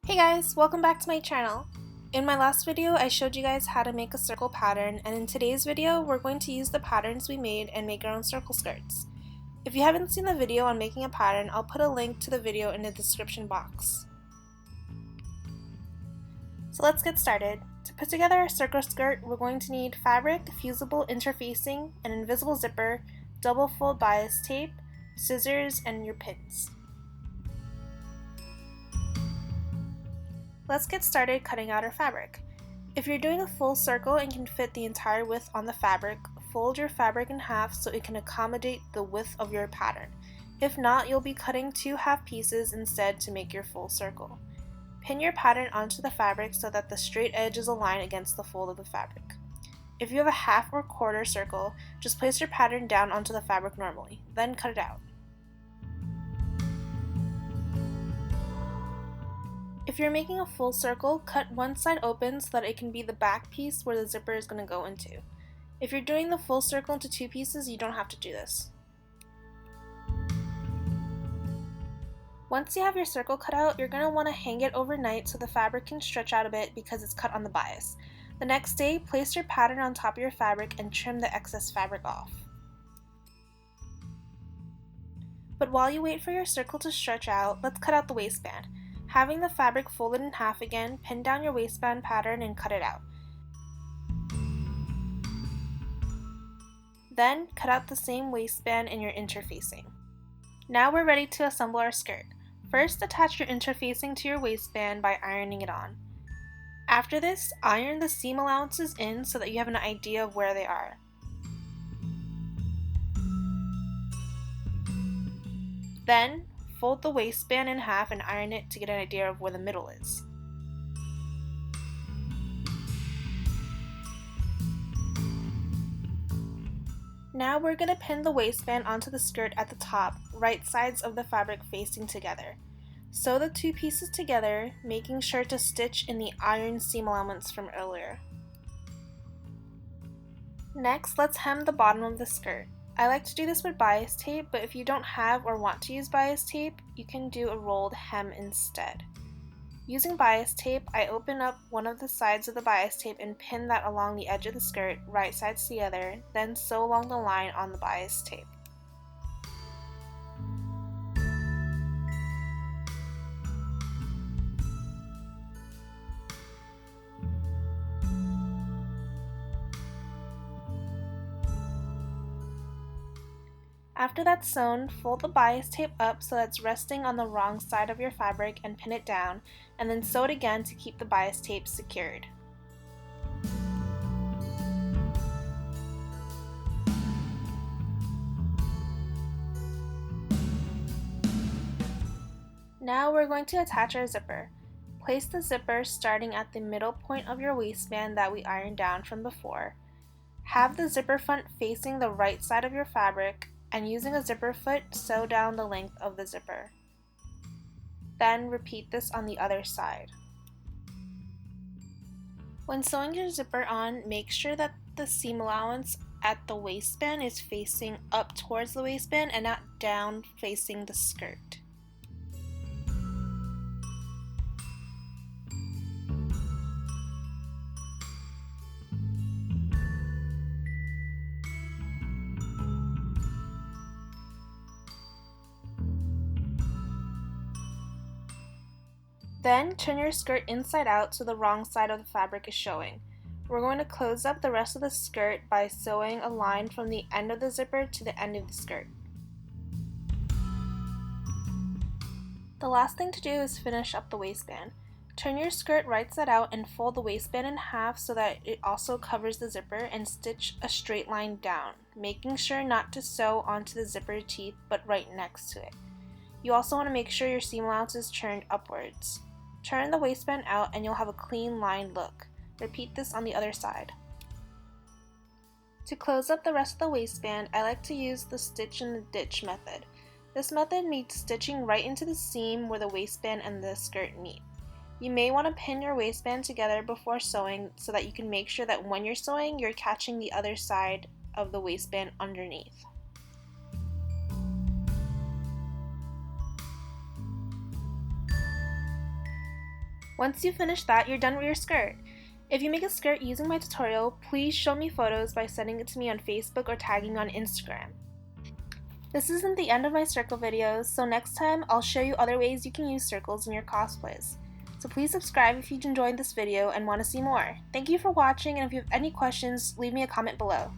Hey guys, welcome back to my channel. In my last video, I showed you guys how to make a circle pattern, and in today's video, we're going to use the patterns we made and make our own circle skirts. If you haven't seen the video on making a pattern, I'll put a link to the video in the description box. So let's get started. To put together our circle skirt, we're going to need fabric, fusible interfacing, an invisible zipper, double fold bias tape, scissors, and your pins. Let's get started cutting out our fabric. If you're doing a full circle and can fit the entire width on the fabric, fold your fabric in half so it can accommodate the width of your pattern. If not, you'll be cutting two half pieces instead to make your full circle. Pin your pattern onto the fabric so that the straight edges align against the fold of the fabric. If you have a half or quarter circle, just place your pattern down onto the fabric normally, then cut it out. If you're making a full circle, cut one side open so that it can be the back piece where the zipper is going to go into. If you're doing the full circle into two pieces, you don't have to do this. Once you have your circle cut out, you're going to want to hang it overnight so the fabric can stretch out a bit because it's cut on the bias. The next day, place your pattern on top of your fabric and trim the excess fabric off. But while you wait for your circle to stretch out, let's cut out the waistband. Having the fabric folded in half again, pin down your waistband pattern and cut it out. Then, cut out the same waistband in your interfacing. Now we're ready to assemble our skirt. First, attach your interfacing to your waistband by ironing it on. After this, iron the seam allowances in so that you have an idea of where they are. Then, fold the waistband in half and iron it to get an idea of where the middle is. Now we're going to pin the waistband onto the skirt at the top, right sides of the fabric facing together. Sew the two pieces together, making sure to stitch in the iron seam allowance from earlier. Next, let's hem the bottom of the skirt. I like to do this with bias tape, but if you don't have or want to use bias tape, you can do a rolled hem instead. Using bias tape, I open up one of the sides of the bias tape and pin that along the edge of the skirt, right sides together, then sew along the line on the bias tape. After that's sewn, fold the bias tape up so that it's resting on the wrong side of your fabric and pin it down, and then sew it again to keep the bias tape secured. Now we're going to attach our zipper. Place the zipper starting at the middle point of your waistband that we ironed down from before. Have the zipper front facing the right side of your fabric, and using a zipper foot, sew down the length of the zipper. Then repeat this on the other side. When sewing your zipper on, make sure that the seam allowance at the waistband is facing up towards the waistband and not down facing the skirt. Then turn your skirt inside out so the wrong side of the fabric is showing. We're going to close up the rest of the skirt by sewing a line from the end of the zipper to the end of the skirt. The last thing to do is finish up the waistband. Turn your skirt right side out and fold the waistband in half so that it also covers the zipper, and stitch a straight line down, making sure not to sew onto the zipper teeth but right next to it. You also want to make sure your seam allowance is turned upwards. Turn the waistband out and you'll have a clean lined look. Repeat this on the other side. To close up the rest of the waistband, I like to use the stitch in the ditch method. This method means stitching right into the seam where the waistband and the skirt meet. You may want to pin your waistband together before sewing so that you can make sure that when you're sewing, you're catching the other side of the waistband underneath. Once you finish that, you're done with your skirt. If you make a skirt using my tutorial, please show me photos by sending it to me on Facebook or tagging me on Instagram. This isn't the end of my circle videos, so next time I'll show you other ways you can use circles in your cosplays. So please subscribe if you enjoyed this video and want to see more. Thank you for watching, and if you have any questions, leave me a comment below.